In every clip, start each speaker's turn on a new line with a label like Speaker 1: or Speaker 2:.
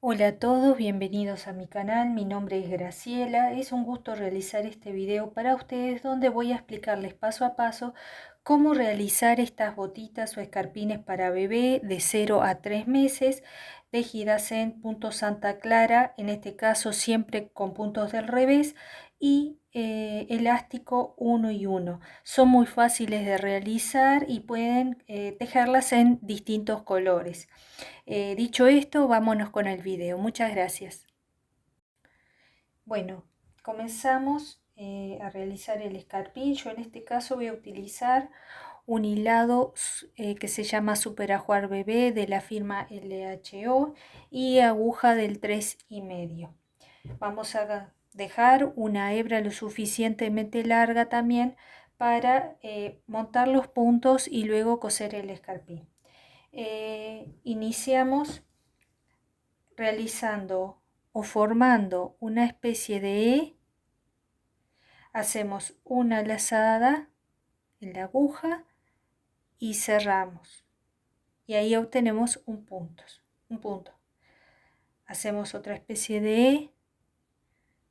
Speaker 1: Hola a todos, bienvenidos a mi canal, mi nombre es Graciela, es un gusto realizar este video para ustedes donde voy a explicarles paso a paso cómo realizar estas botitas o escarpines para bebé de 0 a 3 meses tejidas en punto Santa Clara, en este caso siempre con puntos del revés y elástico 1 y 1. Son muy fáciles de realizar y pueden tejerlas en distintos colores. Dicho esto, vámonos con el video. Muchas gracias. Bueno, comenzamos a realizar el escarpín. Yo en este caso voy a utilizar un hilado que se llama Super Ajuar Bebé de la firma LHO y aguja del 3,5. Vamos a dejar una hebra lo suficientemente larga también para montar los puntos y luego coser el escarpín. Iniciamos realizando o formando una especie de E, hacemos una lazada en la aguja y cerramos. Y ahí obtenemos un punto. Hacemos otra especie de E,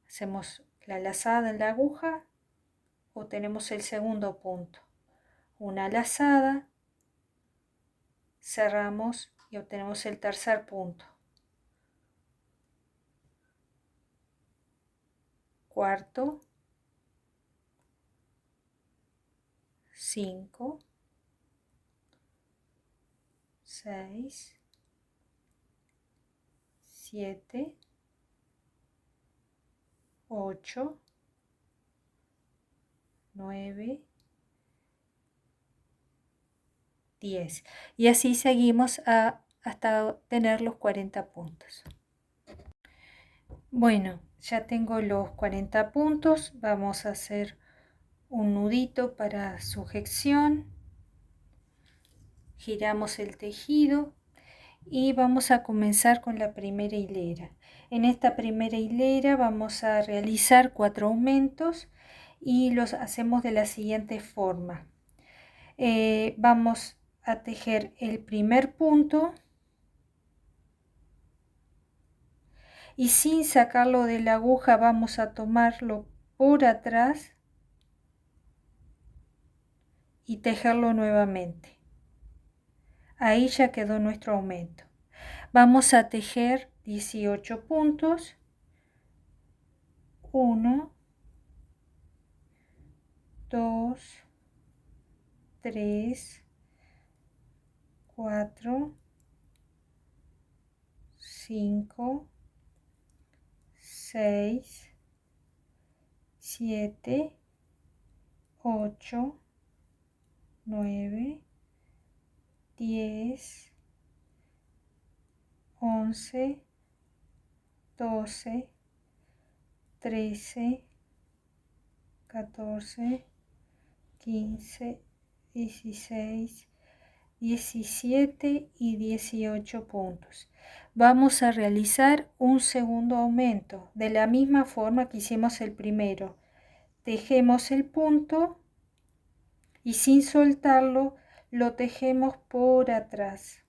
Speaker 1: hacemos la lazada en la aguja, obtenemos el segundo punto. Una lazada, cerramos y obtenemos el tercer punto. Cuarto, 5, 6, 7, 8, 9, 10. Y así seguimos hasta tener los 40 puntos. Bueno, ya tengo los 40 puntos. Vamos a hacer un nudito para sujeción. Giramos el tejido y vamos a comenzar con la primera hilera. En esta primera hilera vamos a realizar 4 aumentos y los hacemos de la siguiente forma. Vamos a tejer el primer punto y sin sacarlo de la aguja vamos a tomarlo por atrás y tejerlo nuevamente. Ahí ya quedó nuestro aumento. Vamos a tejer 18 puntos. 1, 2, 3, 4, 5, 6, 7, 8, 9, 10, 11, 12, 13, 14, 15, 16, 17 y 18 puntos. Vamos a realizar un segundo aumento de la misma forma que hicimos el primero. Tejemos el punto y sin soltarlo lo tejemos por atrás.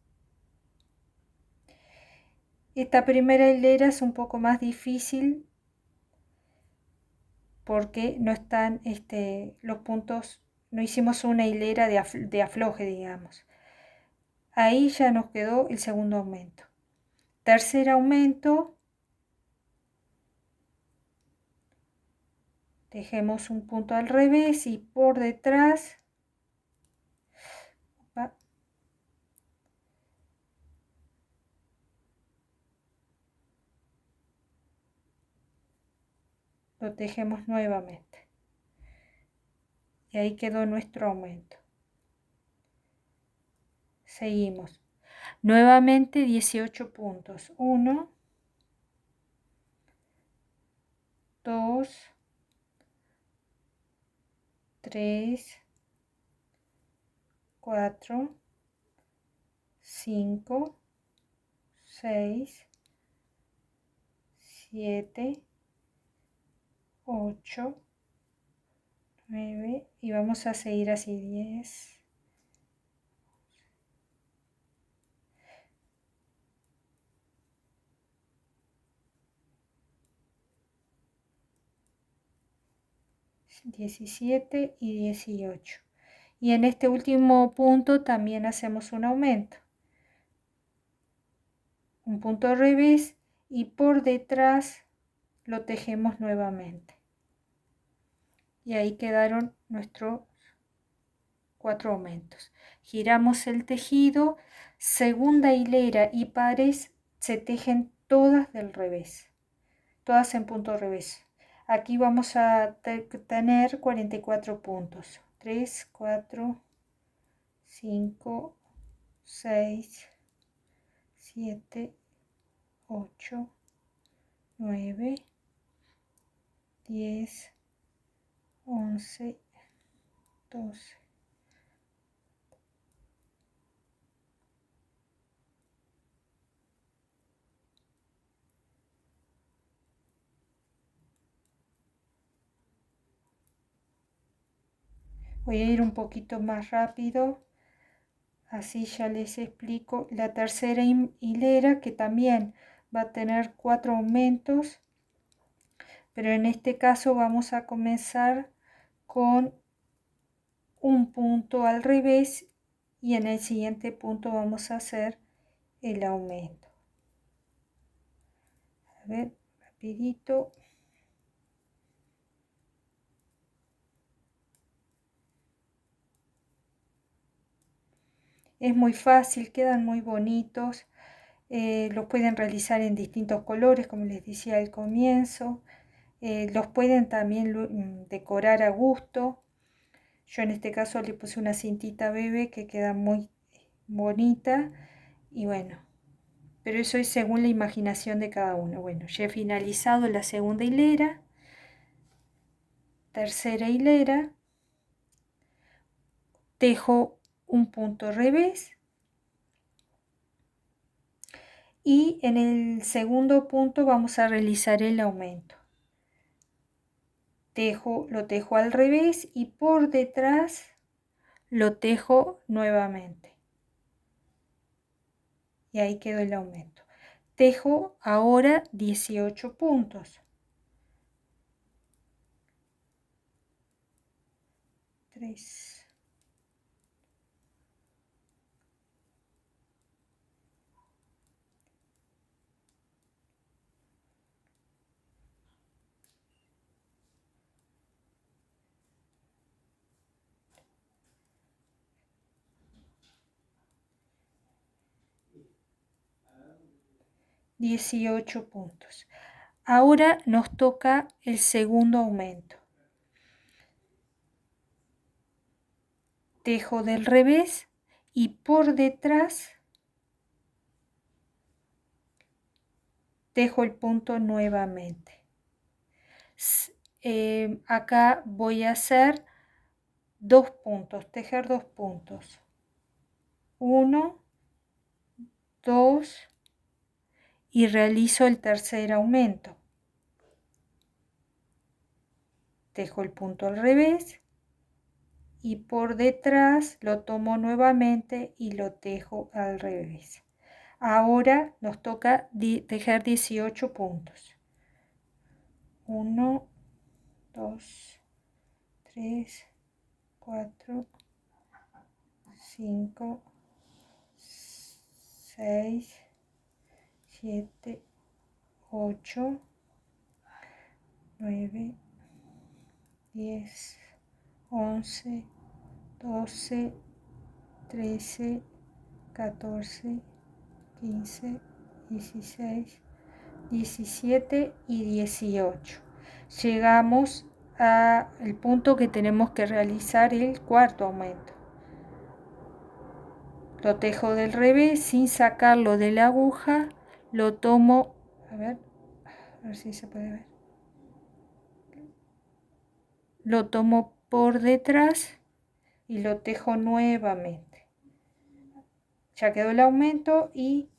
Speaker 1: Esta primera hilera es un poco más difícil porque no están los puntos, no hicimos una hilera de afloje, digamos. Ahí ya nos quedó el segundo aumento. Tercer aumento, tejemos un punto al revés y por detrás lo tejemos nuevamente. Y ahí quedó nuestro aumento. Seguimos. Nuevamente 18 puntos. 1, 2, 3, 4, 5, 6, 7, 8, 9 y vamos a seguir así 10. 17 y 18. Y en este último punto también hacemos un aumento. Un punto al revés y por detrás lo tejemos nuevamente. Y ahí quedaron nuestros 4 aumentos. Giramos el tejido, segunda hilera y pares se tejen todas del revés, todas en punto revés. Aquí vamos a tener 44 puntos. 3, 4, 5, 6, 7, 8, 9, 10, 11, 12. Voy a ir un poquito más rápido, así ya les explico. La tercera hilera, que también va a tener 4 aumentos, pero en este caso vamos a comenzar con un punto al revés y en el siguiente punto vamos a hacer el aumento. A ver, rapidito. Es muy fácil, quedan muy bonitos. Los pueden realizar en distintos colores, como les decía al comienzo. Los pueden también decorar a gusto. Yo en este caso le puse una cintita bebé que queda muy bonita. Y bueno, pero eso es según la imaginación de cada uno. Bueno, ya he finalizado la segunda hilera, tercera hilera, tejo un punto revés y en el segundo punto vamos a realizar el aumento. Lo tejo al revés y por detrás lo tejo nuevamente. Y ahí quedó el aumento. Tejo ahora 18 puntos. 3, 18 puntos. Ahora nos toca el segundo aumento. Tejo del revés y por detrás tejo el punto nuevamente. Acá voy a hacer 2 puntos, tejer 2 puntos. 1, 2 y realizo el tercer aumento. Tejo el punto al revés y por detrás lo tomo nuevamente y lo tejo al revés. Ahora nos toca tejer 18 puntos. 1, 2, 3, 4, 5, 6, 7, 8, 9, 10, 11, 12, 13, 14, 15, 16, 17 y 18. Llegamos al punto que tenemos que realizar el cuarto aumento. Lo tejo del revés sin sacarlo de la aguja, lo tomo, a ver si se puede ver. Lo tomo por detrás y lo tejo nuevamente. Ya quedó el aumento y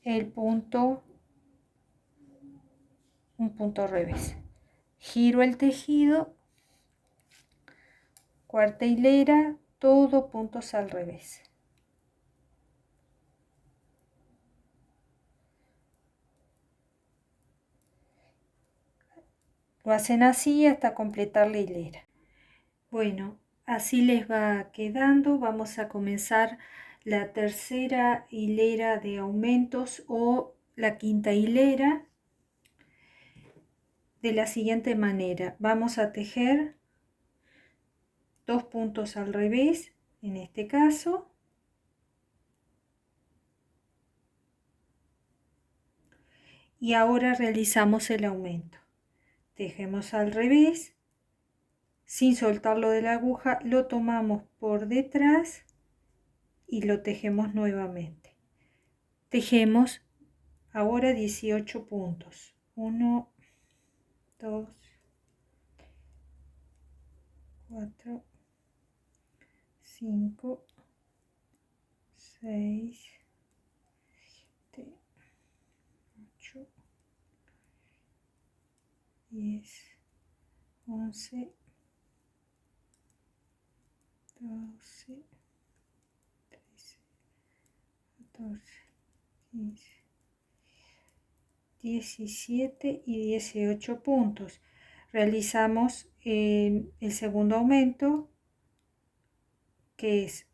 Speaker 1: el punto, un punto al revés. Giro el tejido, cuarta hilera, todo puntos al revés. Lo hacen así hasta completar la hilera. Bueno, así les va quedando. Vamos a comenzar la tercera hilera de aumentos o la quinta hilera de la siguiente manera. Vamos a tejer 2 puntos al revés, en este caso, y ahora realizamos el aumento. Tejemos al revés, sin soltarlo de la aguja, lo tomamos por detrás y lo tejemos nuevamente. Tejemos ahora 18 puntos. 1, 2, 4, 5, 6, 7, 8, 10, 11, 12, 13, 14, 15, 17 y 18 puntos. Realizamos el segundo aumento, que es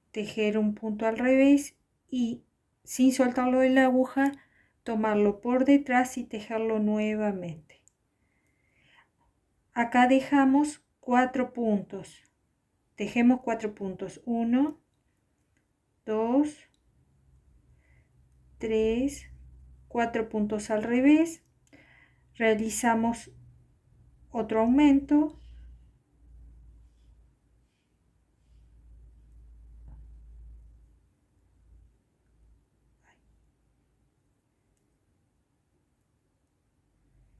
Speaker 1: tejer un punto al revés y sin soltarlo de la aguja, tomarlo por detrás y tejerlo nuevamente. Acá dejamos 4 puntos. Tejemos 4 puntos. 1, 2, 3, 4 puntos al revés. Realizamos otro aumento.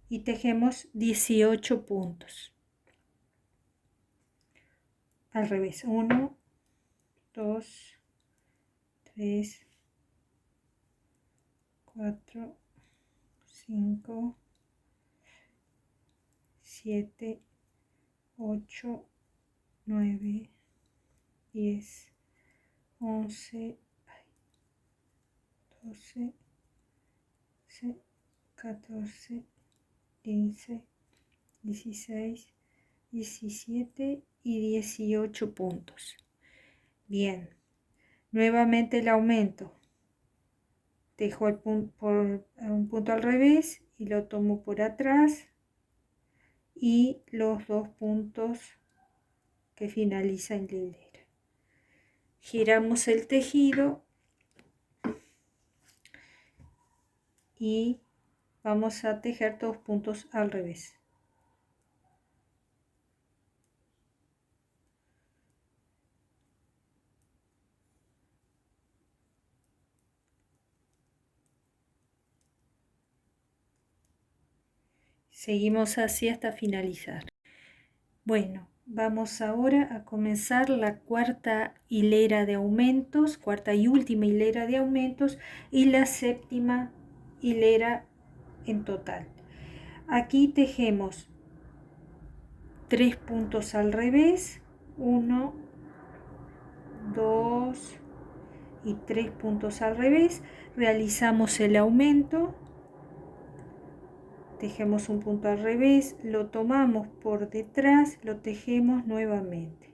Speaker 1: Y tejemos 18 puntos. Al revés. 1, 2, 3, 4, 5, 7, 8, 9, 10, 11, 12, 14, 15, 16, 17 y 18 puntos. Bien, nuevamente el aumento. Dejo un punto al revés y lo tomo por atrás, y los 2 puntos que finalizan la hilera. Giramos el tejido y vamos a tejer 2 puntos al revés. Seguimos así hasta finalizar. Bueno, vamos ahora a comenzar la cuarta hilera de aumentos, cuarta y última hilera de aumentos, y la séptima hilera en total. Aquí tejemos 3 puntos al revés, 1, 2 y 3 puntos al revés. Realizamos el aumento. Tejemos un punto al revés, lo tomamos por detrás, lo tejemos nuevamente.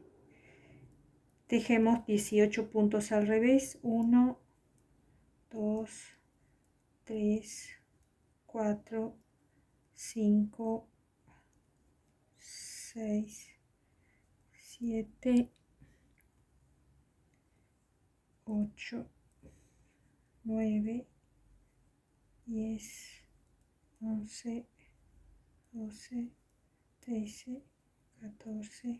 Speaker 1: Tejemos 18 puntos al revés, 1, 2, 3, 4, 5, 6, 7, 8, 9, 10, 11, 12, 13, 14,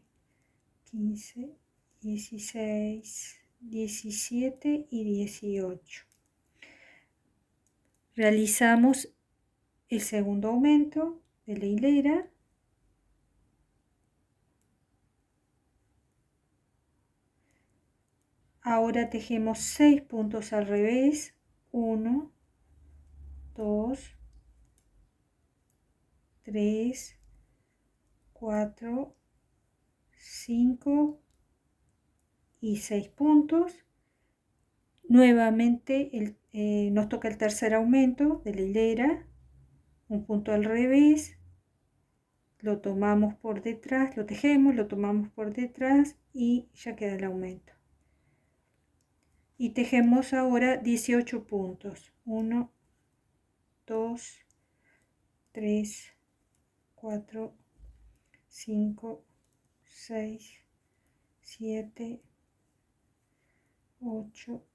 Speaker 1: 15, 16, 17 y 18. Realizamos el segundo aumento de la hilera. Ahora tejemos 6 puntos al revés, 1, 2, 3, 4, 5 y 6 puntos. Nuevamente nos toca el tercer aumento de la hilera, un punto al revés, lo tomamos por detrás, lo tejemos, lo tomamos por detrás y ya queda el aumento. Y tejemos ahora 18 puntos. 1, 2, 3, 4, 5, 6, 7, 8,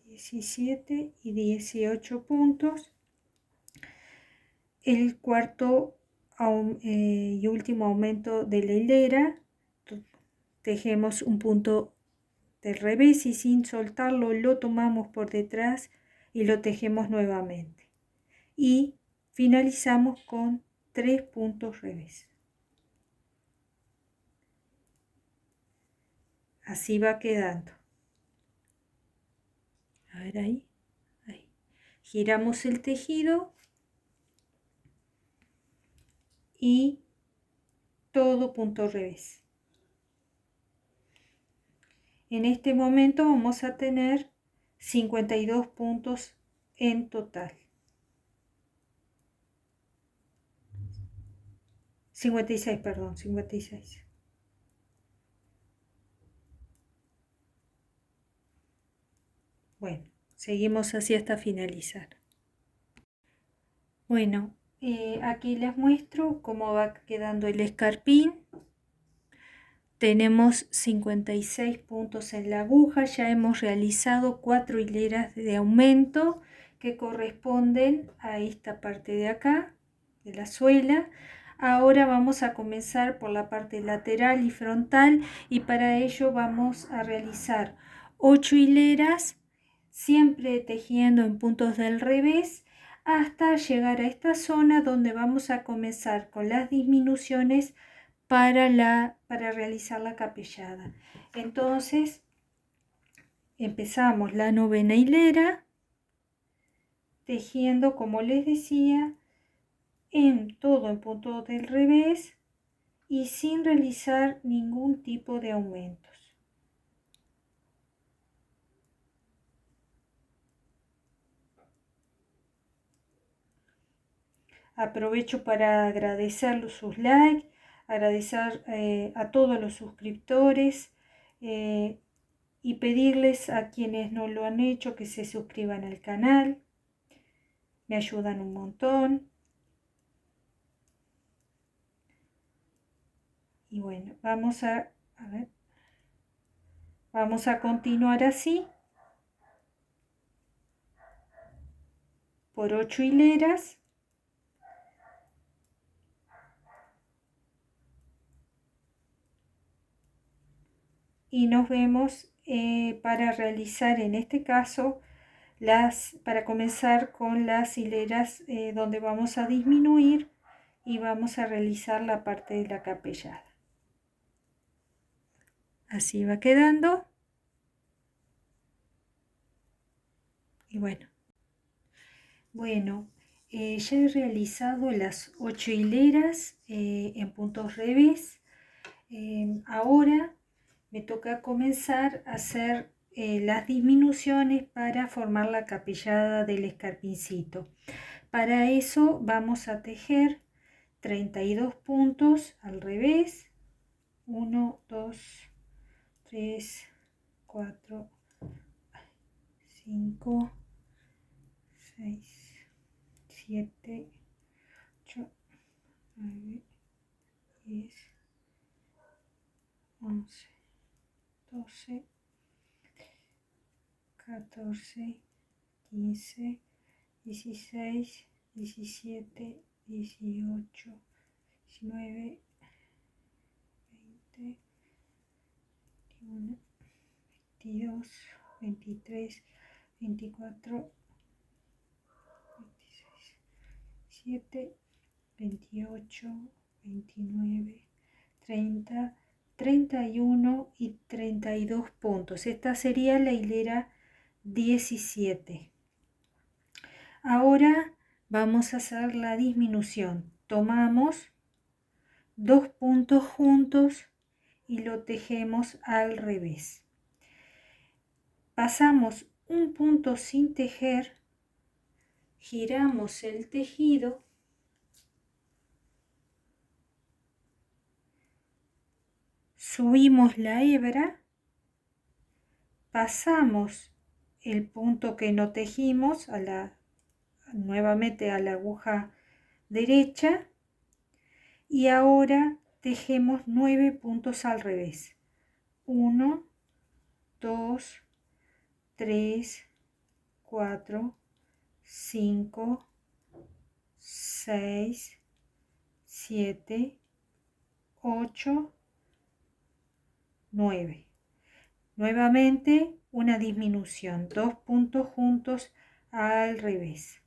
Speaker 1: 17 y 18 puntos. El cuarto y último aumento de la hilera, tejemos un punto del revés y sin soltarlo lo tomamos por detrás y lo tejemos nuevamente. Y finalizamos con 3 puntos revés. Así va quedando. A ver ahí. Giramos el tejido y todo punto revés. En este momento vamos a tener 52 puntos en total. 56, perdón, 56. Bueno, seguimos así hasta finalizar. Bueno, aquí les muestro cómo va quedando el escarpín. Tenemos 56 puntos en la aguja, ya hemos realizado 4 hileras de aumento que corresponden a esta parte de acá, de la suela. Ahora vamos a comenzar por la parte lateral y frontal y para ello vamos a realizar 8 hileras, siempre tejiendo en puntos del revés hasta llegar a esta zona donde vamos a comenzar con las disminuciones para realizar la capellada. Entonces empezamos la 9ª hilera tejiendo, como les decía, en todo en punto del revés y sin realizar ningún tipo de aumentos. Aprovecho para agradecer sus likes, agradecer a todos los suscriptores y pedirles a quienes no lo han hecho que se suscriban al canal. Me ayudan un montón. Y bueno, vamos a ver, vamos a continuar así por 8 hileras. Y nos vemos para realizar en este caso para comenzar con las hileras donde vamos a disminuir y vamos a realizar la parte de la capellada. Así va quedando. Y bueno, ya he realizado las 8 hileras en puntos revés. Ahora me toca comenzar a hacer las disminuciones para formar la capellada del escarpincito. Para eso vamos a tejer 32 puntos al revés. 1, 2, 3, 4, 5, 6, 7, 8, 9, 10, 11, 12, 14, 15, 16, 17, 18, 19, 20, 21, 22, 23, 24, 26, 27, 28, 29, 30, 31 y 32 puntos. Esta sería la hilera 17. Ahora vamos a hacer la disminución. Tomamos 2 puntos juntos y lo tejemos al revés. Pasamos un punto sin tejer, giramos el tejido subimos la hebra, pasamos el punto que no tejimos nuevamente a la aguja derecha y ahora tejemos 9 puntos al revés. 1, 2, 3, 4, 5, 6, 7, 8, 9. Nuevamente una disminución, 2 puntos juntos al revés.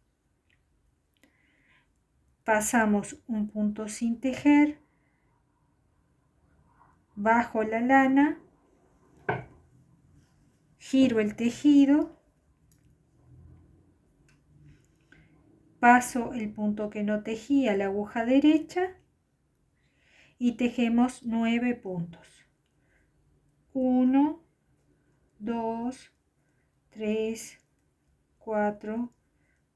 Speaker 1: Pasamos un punto sin tejer, bajo la lana, giro el tejido, paso el punto que no tejí a la aguja derecha y tejemos 9 puntos. 1, 2, 3, 4,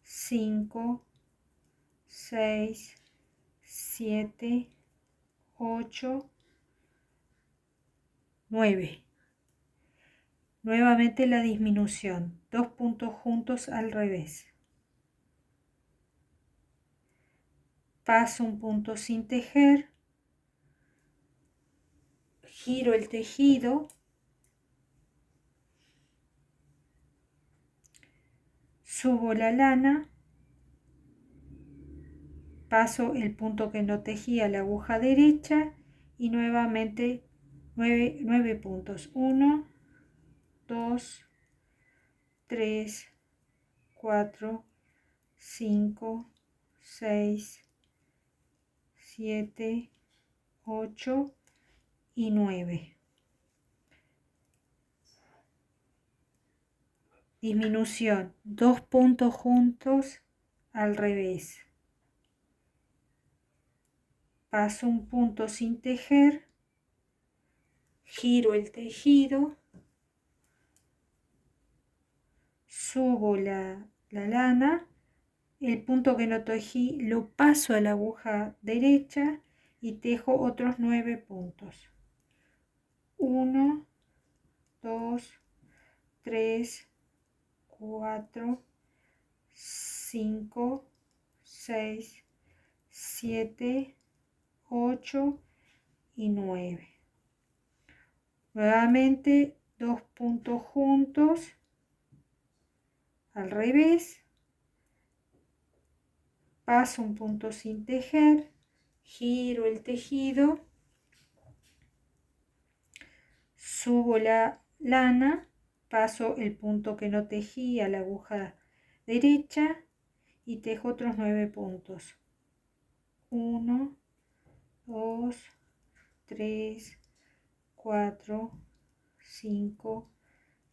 Speaker 1: 5, 6, 7, 8, 9. Nuevamente la disminución, 2 puntos juntos al revés. Paso un punto sin tejer, giro el tejido, subo la lana, paso el punto que no tejí a la aguja derecha y nuevamente 9 puntos. 1, 2, 3, 4, 5, 6, 7, 8 y 9. Disminución, 2 puntos juntos al revés. Paso un punto sin tejer, giro el tejido, subo la lana, el punto que no tejí lo paso a la aguja derecha y tejo otros 9 puntos. 1, 2, 3, 4, 5, 6, 7, 8 y 9. Nuevamente 2 puntos juntos al revés, paso un punto sin tejer, giro el tejido, subo la lana, paso el punto que no tejí a la aguja derecha y tejo otros 9 puntos. 1, 2, 3, 4, 5,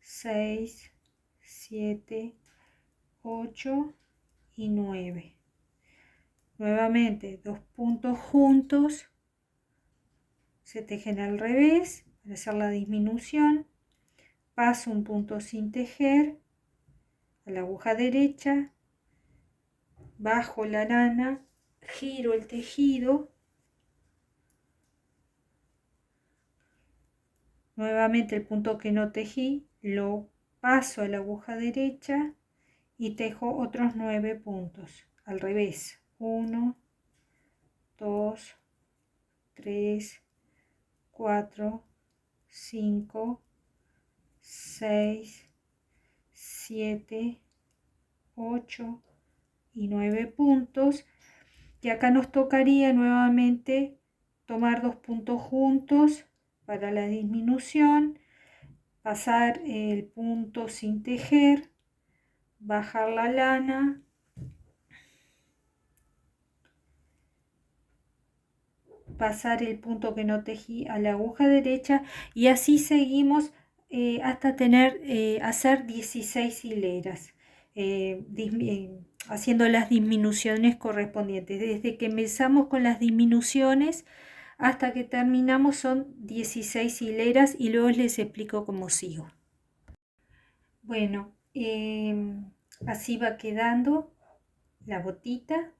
Speaker 1: 6, 7, 8 y 9. Nuevamente 2 puntos juntos, se tejen al revés para hacer la disminución, paso un punto sin tejer a la aguja derecha, bajo la lana, giro el tejido, nuevamente el punto que no tejí lo paso a la aguja derecha y tejo otros 9 puntos al revés. 1, 2, 3, 4, 5, 6, 7, 8 y 9 puntos. Y acá nos tocaría nuevamente tomar 2 puntos juntos para la disminución, pasar el punto sin tejer, bajar la lana, pasar el punto que no tejí a la aguja derecha y así seguimos hasta hacer 16 hileras, haciendo las disminuciones correspondientes. Desde que empezamos con las disminuciones hasta que terminamos. Son 16 hileras y luego les explico cómo sigo. Bueno, así va quedando la botita,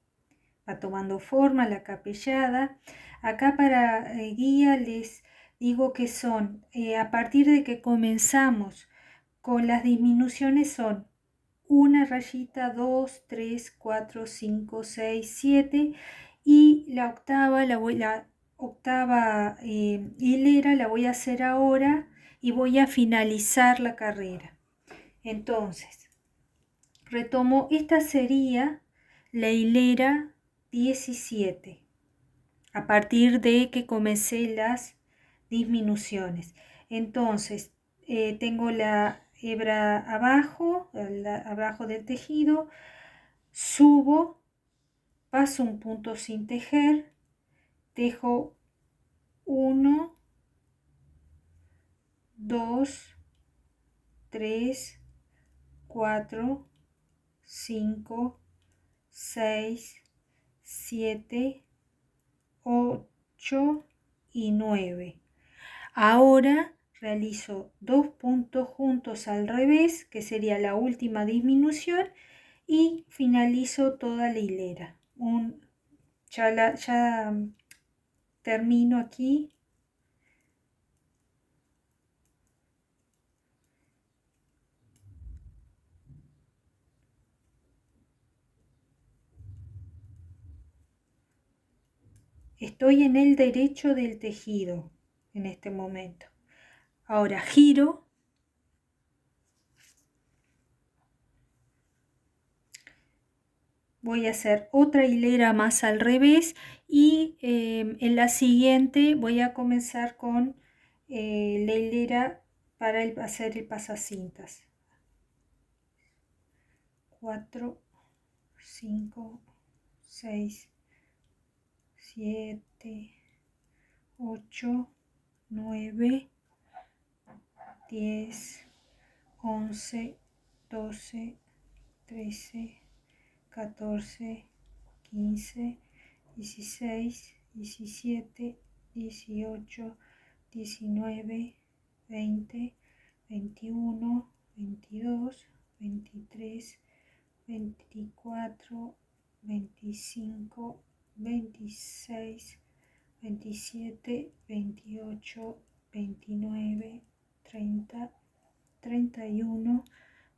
Speaker 1: va tomando forma la capellada. Acá para guía les digo que son, a partir de que comenzamos con las disminuciones, son una rayita, 2, 3, 4, 5, 6, 7 y la octava hilera la voy a hacer ahora y voy a finalizar la carrera. Entonces, retomo, esta sería la hilera 17, a partir de que comencé las disminuciones. Entonces, tengo la hebra abajo, abajo del tejido, subo, paso un punto sin tejer, tejo 1, 2, 3, 4, 5, 6, 7, 8 y 9. Ahora realizo 2 puntos juntos al revés, que sería la última disminución, y finalizo toda la hilera. Ya termino aquí. Estoy en el derecho del tejido en este momento. Ahora giro. Voy a hacer otra hilera más al revés y en la siguiente voy a comenzar con la hilera para hacer el pasacintas. 4, 5, 6, 7, 8, 9, 10, 11, 12, 13, 14, 15, 16, 17, 18, 19, 20, 21, 22, 23, 24, 25, 26, 27, 28, 29, 30, 31,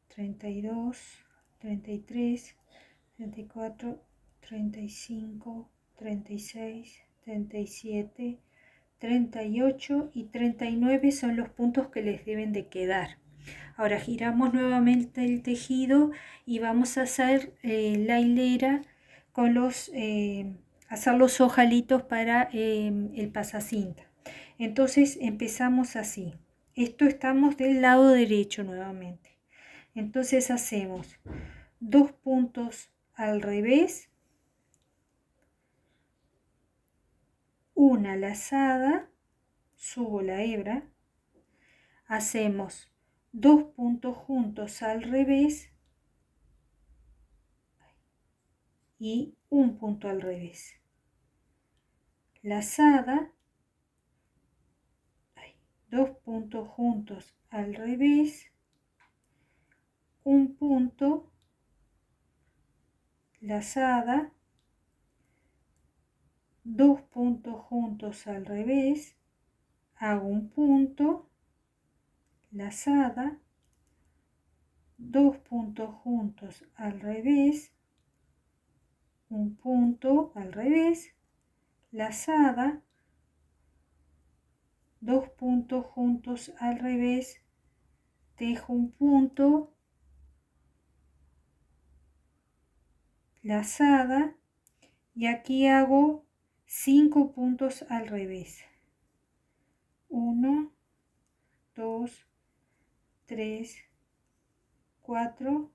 Speaker 1: 32, 33, 34, 35, 36, 37, 38 y 39 son los puntos que les deben de quedar. Ahora giramos nuevamente el tejido y vamos a hacer la hilera con hacer los ojalitos para el pasacinta. Entonces empezamos así. Esto estamos del lado derecho nuevamente. Entonces hacemos 2 puntos al revés, una lazada, subo la hebra, hacemos 2 puntos juntos al revés y un punto al revés, lazada, 2 puntos juntos al revés, un punto, lazada, 2 puntos juntos al revés, hago un punto, lazada, 2 puntos juntos al revés, un punto al revés, lazada, 2 puntos juntos al revés, tejo un punto, lazada, y aquí hago 5 puntos al revés. 1, 2, 3, 4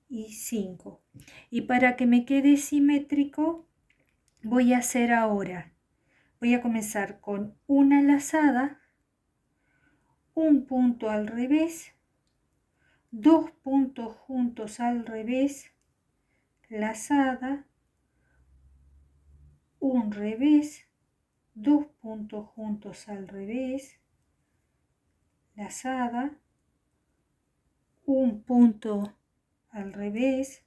Speaker 1: y 5. Y para que me quede simétrico, voy a hacer ahora, voy a comenzar con una lazada, un punto al revés, 2 puntos juntos al revés, lazada, un revés, 2 puntos juntos al revés, lazada, un punto al revés,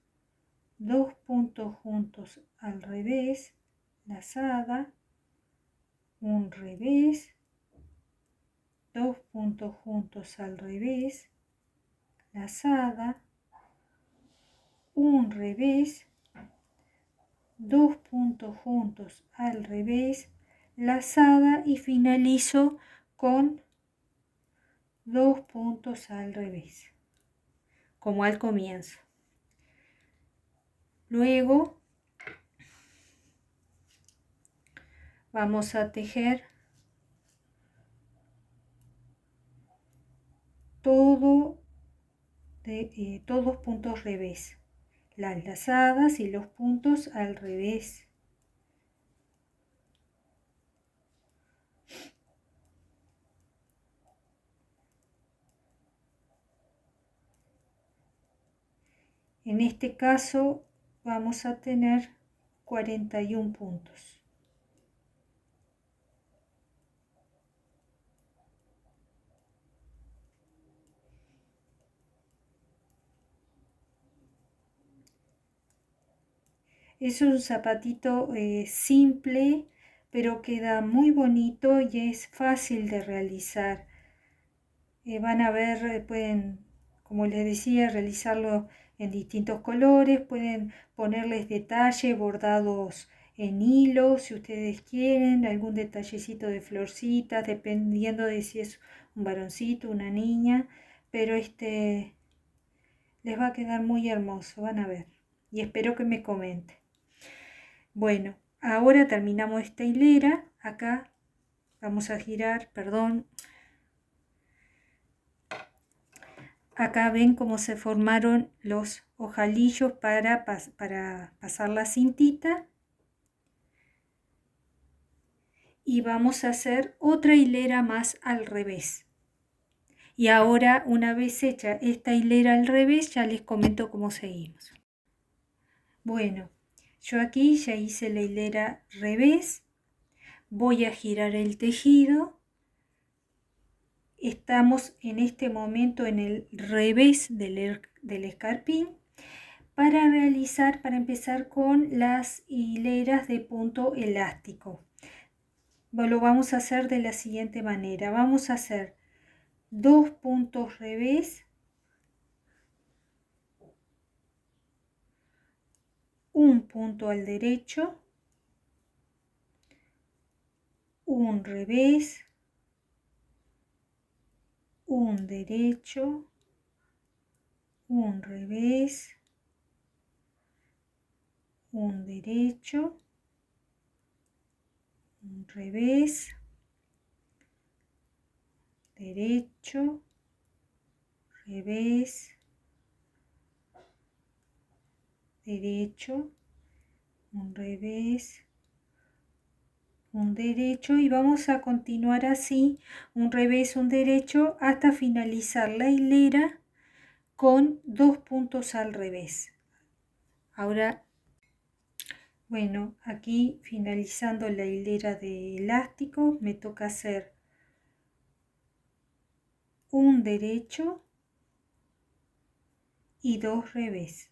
Speaker 1: 2 puntos juntos al revés, lazada, un revés, 2 puntos juntos al revés, lazada, un revés, 2 puntos juntos al revés, lazada y finalizo con 2 puntos al revés, como al comienzo. Luego vamos a tejer todos puntos revés, las lazadas y los puntos al revés. En este caso vamos a tener 41 puntos. Es un zapatito simple, pero queda muy bonito y es fácil de realizar. Van a ver, pueden, como les decía, realizarlo en distintos colores, pueden ponerles detalle, bordados en hilo, si ustedes quieren, algún detallecito de florcitas, dependiendo de si es un varoncito, una niña, pero les va a quedar muy hermoso, van a ver, y espero que me comenten. Bueno, ahora terminamos esta hilera, acá vamos a girar, perdón. Acá ven cómo se formaron los ojalillos para pasar la cintita. Y vamos a hacer otra hilera más al revés. Y ahora, una vez hecha esta hilera al revés, ya les comento cómo seguimos. Bueno, yo aquí ya hice la hilera revés. Voy a girar el tejido. Estamos en este momento en el revés del escarpín para empezar con las hileras de punto elástico. Lo vamos a hacer de la siguiente manera. Vamos a hacer 2 puntos revés, un punto al derecho, un revés, un derecho, un revés, un derecho, un revés, derecho, revés, derecho, un revés, un derecho, y vamos a continuar así, un revés, un derecho, hasta finalizar la hilera con 2 puntos al revés. Ahora, bueno, aquí finalizando la hilera de elástico, me toca hacer un derecho y 2 revés.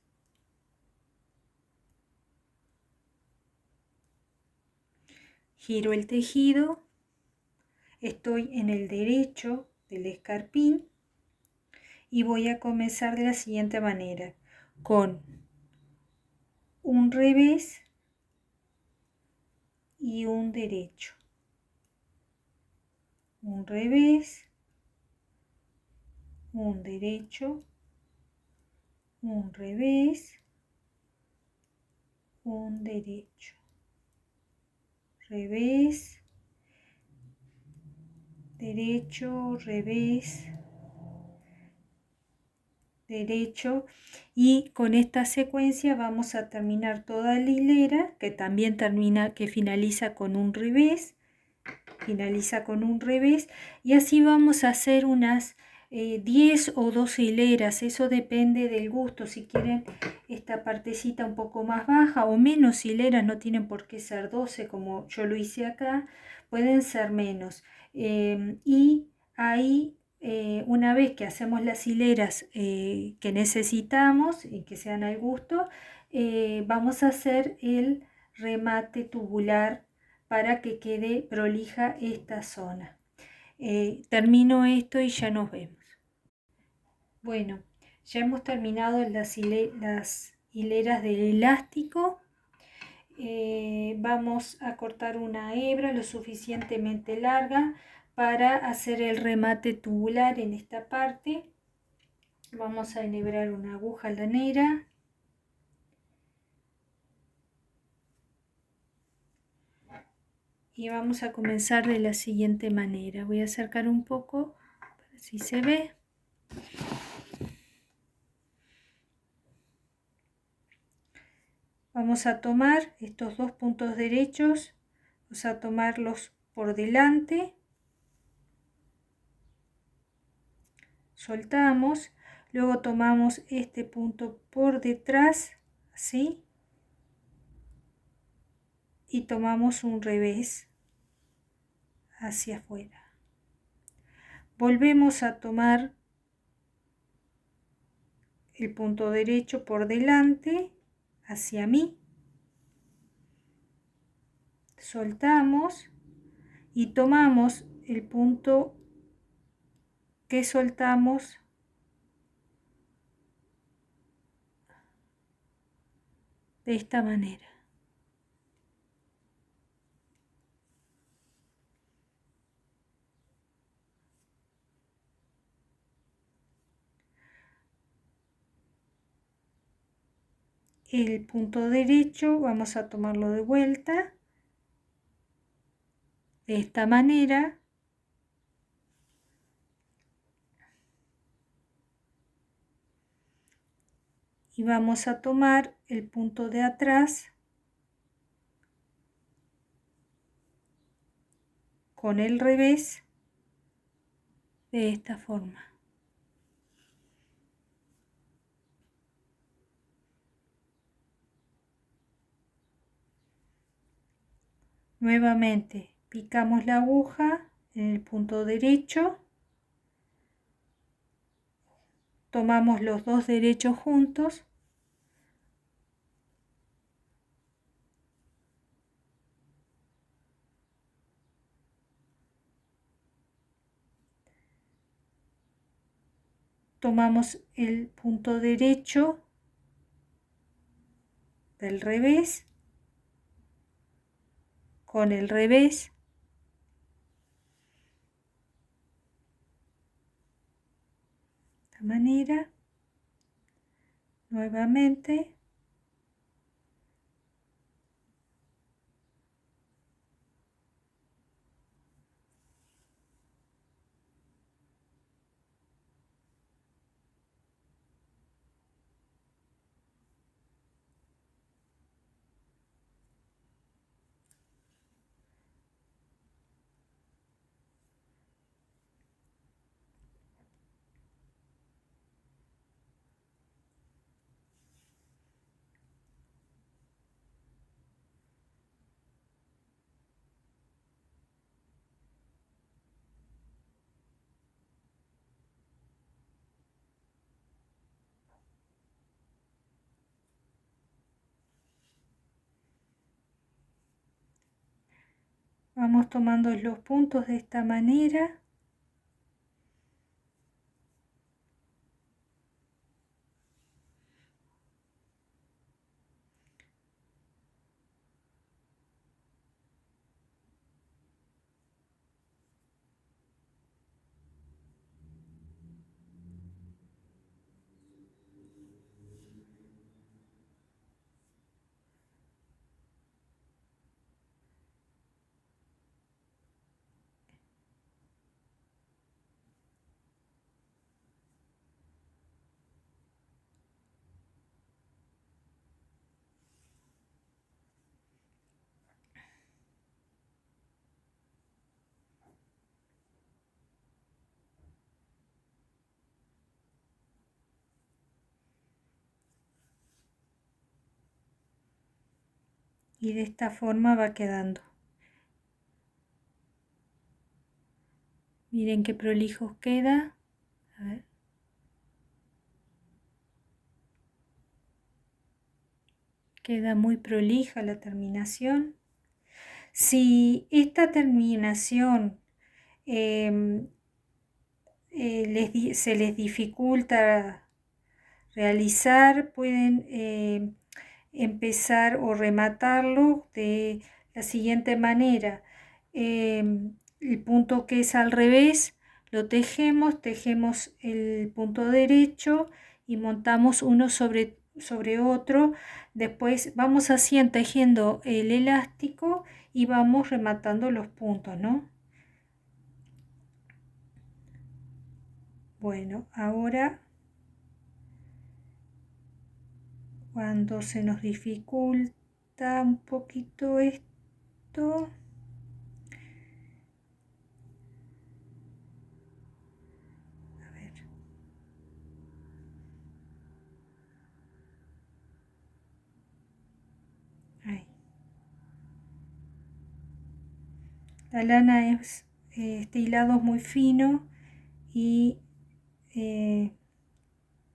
Speaker 1: Giro el tejido, estoy en el derecho del escarpín y voy a comenzar de la siguiente manera, con un revés y un derecho, un revés, un derecho, un revés, un derecho, revés, derecho, revés, derecho, y con esta secuencia vamos a terminar toda la hilera, que también finaliza con un revés, y así vamos a hacer unas 10 o 12 hileras, eso depende del gusto. Si quieren esta partecita un poco más baja o menos hileras, no tienen por qué ser 12 como yo lo hice acá, pueden ser menos. Y ahí, una vez que hacemos las hileras que necesitamos y que sean al gusto, vamos a hacer el remate tubular para que quede prolija esta zona. Termino esto y ya nos vemos. Bueno, ya hemos terminado las hileras del elástico. Vamos a cortar una hebra lo suficientemente larga para hacer el remate tubular en esta parte. Vamos a enhebrar una aguja lanera. Y vamos a comenzar de la siguiente manera. Voy a acercar un poco para ver si se ve. Vamos a tomar estos dos puntos derechos, vamos a tomarlos por delante, soltamos, luego tomamos este punto por detrás, así, y tomamos un revés hacia afuera. Volvemos a tomar el punto derecho por delante, hacia mí, soltamos y tomamos el punto que soltamos de esta manera. El punto derecho vamos a tomarlo de vuelta de esta manera y vamos a tomar el punto de atrás con el revés de esta forma. Nuevamente picamos la aguja en el punto derecho, tomamos los dos derechos juntos, tomamos el punto derecho del revés con el revés, de esta manera, nuevamente. Vamos tomando los puntos de esta manera. Y de esta forma va quedando. Miren qué prolijos queda. A ver. Queda muy prolija la terminación. Si esta terminación se les dificulta realizar, pueden empezar o rematarlo de la siguiente manera. El punto que es al revés lo tejemos el punto derecho y montamos uno sobre otro. Después vamos así tejiendo el elástico y vamos rematando los puntos, ¿no? Bueno, ahora cuando se nos dificulta un poquito esto, a ver, ahí. La lana este hilado es muy fino y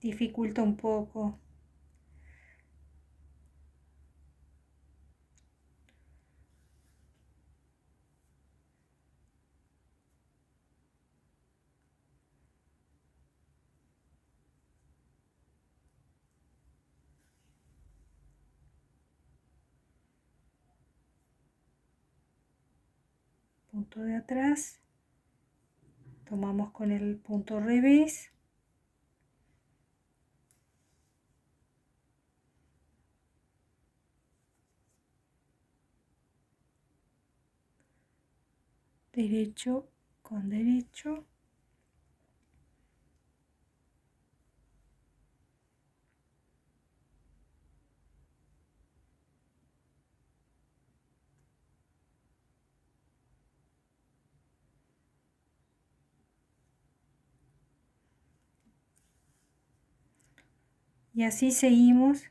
Speaker 1: dificulta un poco. Punto de atrás, tomamos con el punto revés, derecho con derecho, y así seguimos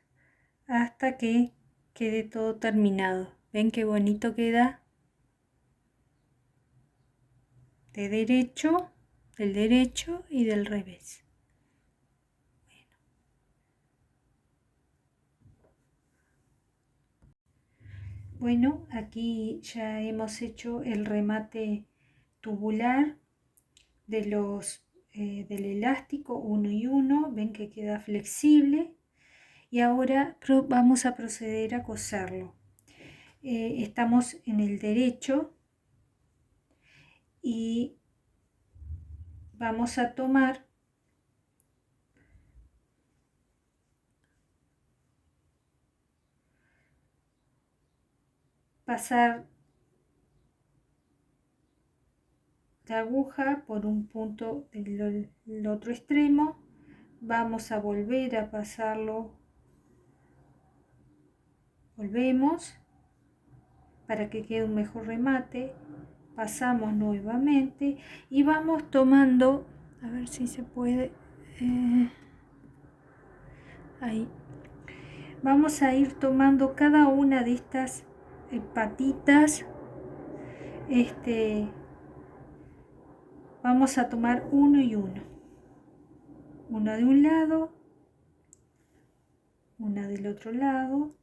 Speaker 1: hasta que quede todo terminado. ¿Ven qué bonito queda? De derecho, del derecho y del revés. Bueno, aquí ya hemos hecho el remate tubular de del elástico uno y uno. Ven que queda flexible. Y ahora vamos a proceder a coserlo. Estamos en el derecho y vamos a pasar la aguja por un punto del otro extremo, vamos a volver a pasarlo, volvemos para que quede un mejor remate, pasamos nuevamente y vamos tomando, a ver si se puede, ahí, vamos a ir tomando cada una de estas patitas, vamos a tomar uno y uno, una de un lado, una del otro lado,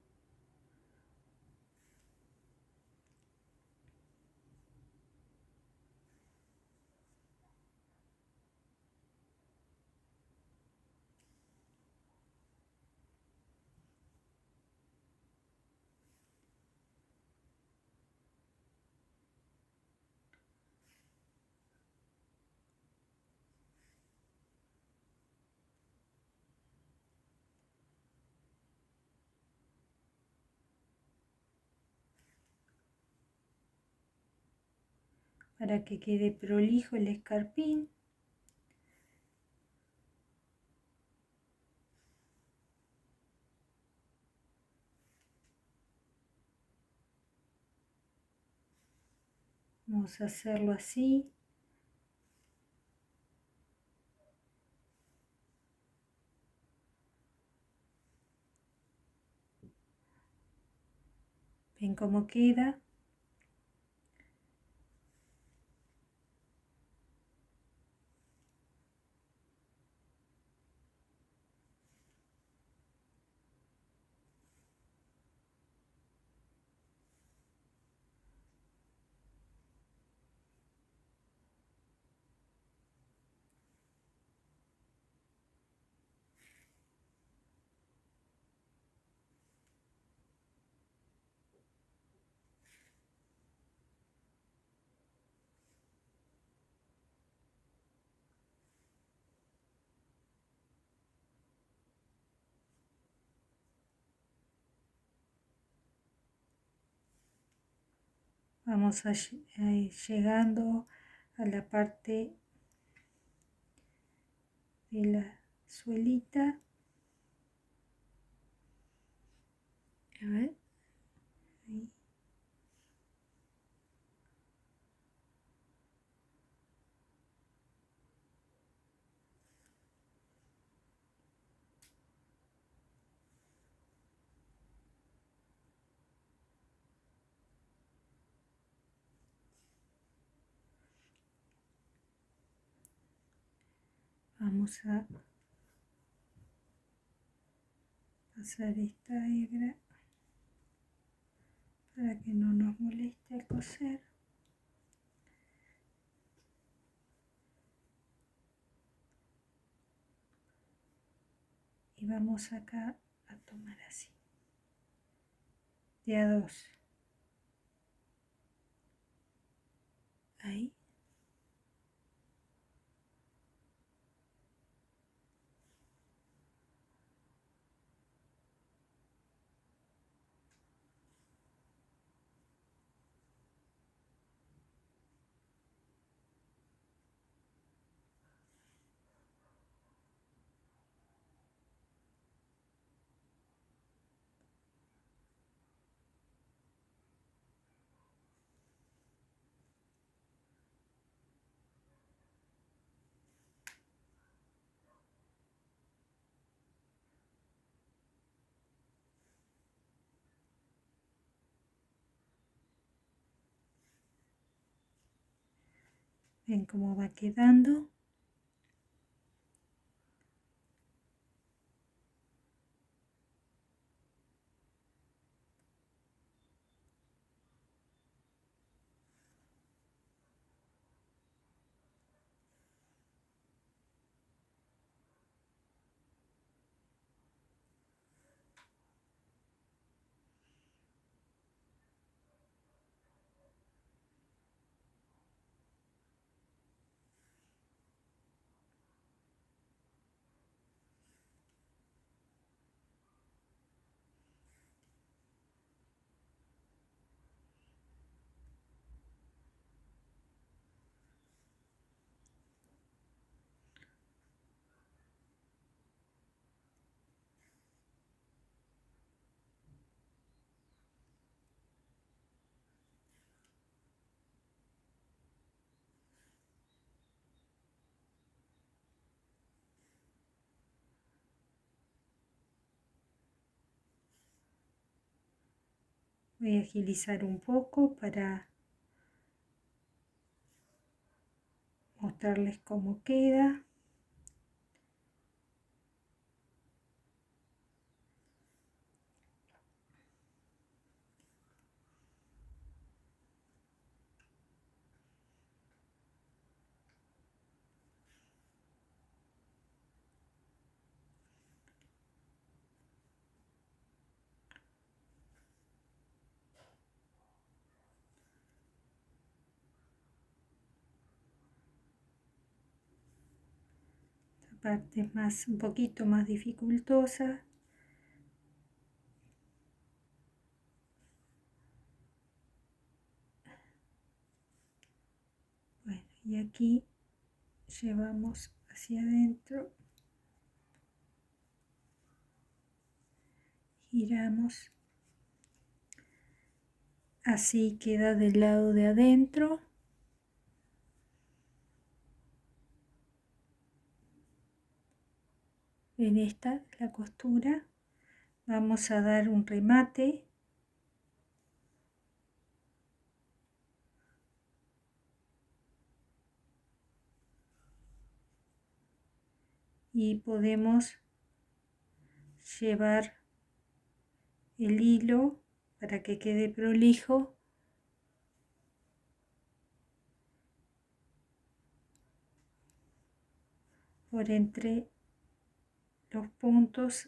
Speaker 1: para que quede prolijo el escarpín. Vamos a hacerlo así. Ven cómo queda. Vamos a ir llegando a la parte de la suelita. A ver, ahí. Vamos a pasar esta hebra para que no nos moleste al coser. Y vamos acá a tomar así, de a dos. Ahí. Ven cómo va quedando. Voy a agilizar un poco para mostrarles cómo queda. Esta parte es más, un poquito más dificultosa. Bueno, y aquí llevamos hacia adentro, giramos, así queda del lado de adentro. En esta la costura vamos a dar un remate y podemos llevar el hilo para que quede prolijo por entre los puntos,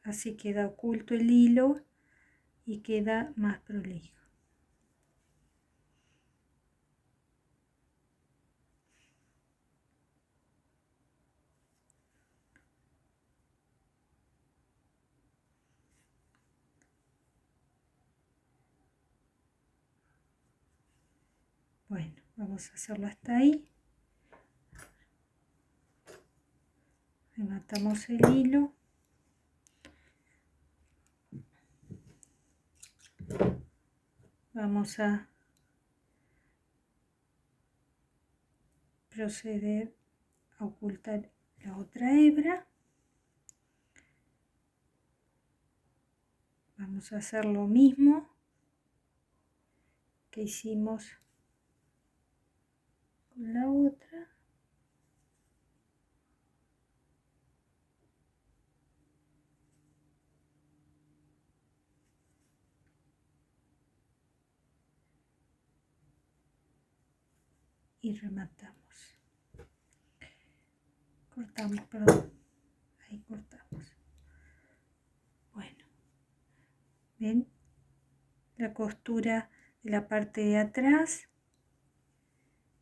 Speaker 1: así queda oculto el hilo y queda más prolijo. Bueno, vamos a hacerlo hasta ahí. Rematamos el hilo. Vamos a proceder a ocultar la otra hebra. Vamos a hacer lo mismo que hicimos con la otra. Y rematamos. Cortamos, perdón. Ahí cortamos. Bueno, ven la costura de la parte de atrás.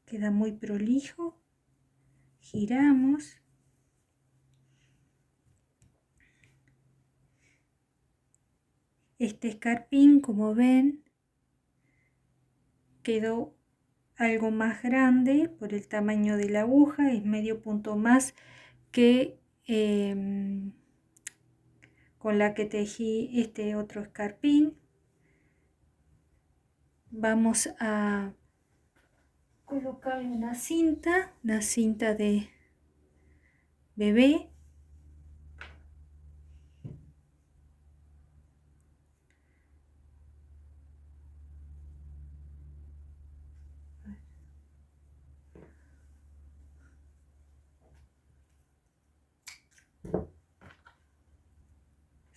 Speaker 1: Queda muy prolijo. Giramos. Este escarpín, como ven, quedó algo más grande por el tamaño de la aguja, es medio punto más que con la que tejí este otro escarpín. Vamos a colocarle una cinta de bebé.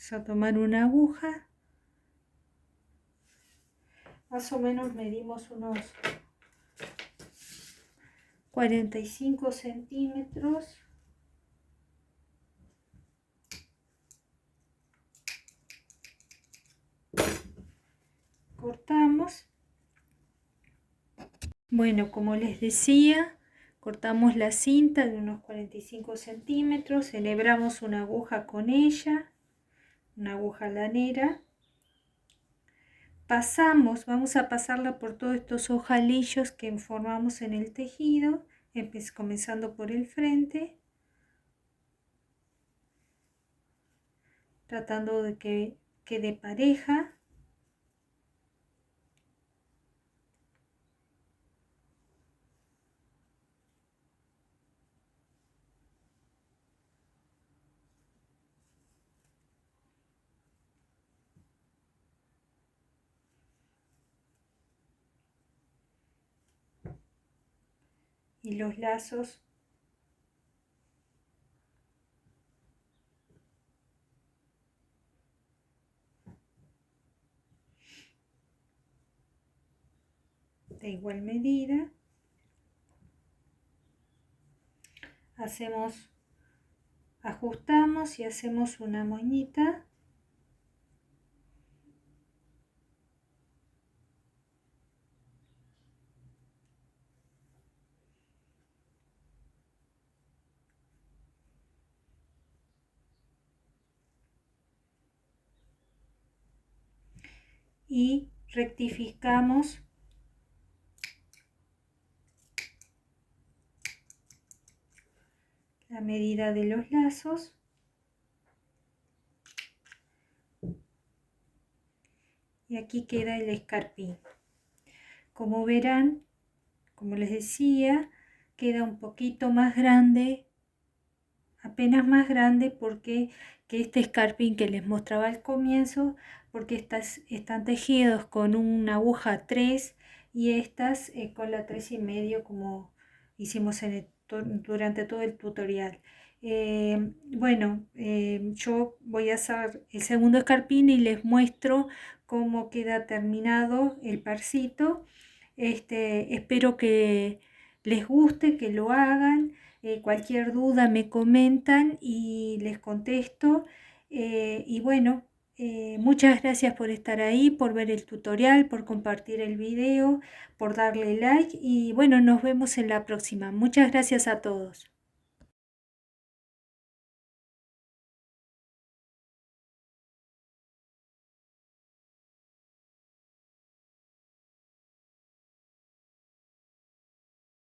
Speaker 1: Vamos a tomar una aguja, más o menos medimos unos 45 centímetros. Cortamos. Bueno, como les decía, cortamos la cinta de unos 45 centímetros, enhebramos una aguja con ella, una aguja lanera. Pasamos, vamos a pasarla por todos estos ojalillos que formamos en el tejido, comenzando por el frente, tratando de que quede pareja. Y los lazos de igual medida. Ajustamos y hacemos una moñita. Y rectificamos la medida de los lazos. Y aquí queda el escarpín. Como verán, como les decía, queda un poquito más grande, apenas más grande que este escarpín que les mostraba al comienzo, porque están tejidos con una aguja 3 y estas con la 3,5 como hicimos durante todo el tutorial. Yo voy a hacer el segundo escarpín y les muestro cómo queda terminado el parcito. Espero que les guste, que lo hagan. Cualquier duda me comentan y les contesto. Muchas gracias por estar ahí, por ver el tutorial, por compartir el video, por darle like y bueno, nos vemos en la próxima. Muchas gracias a todos.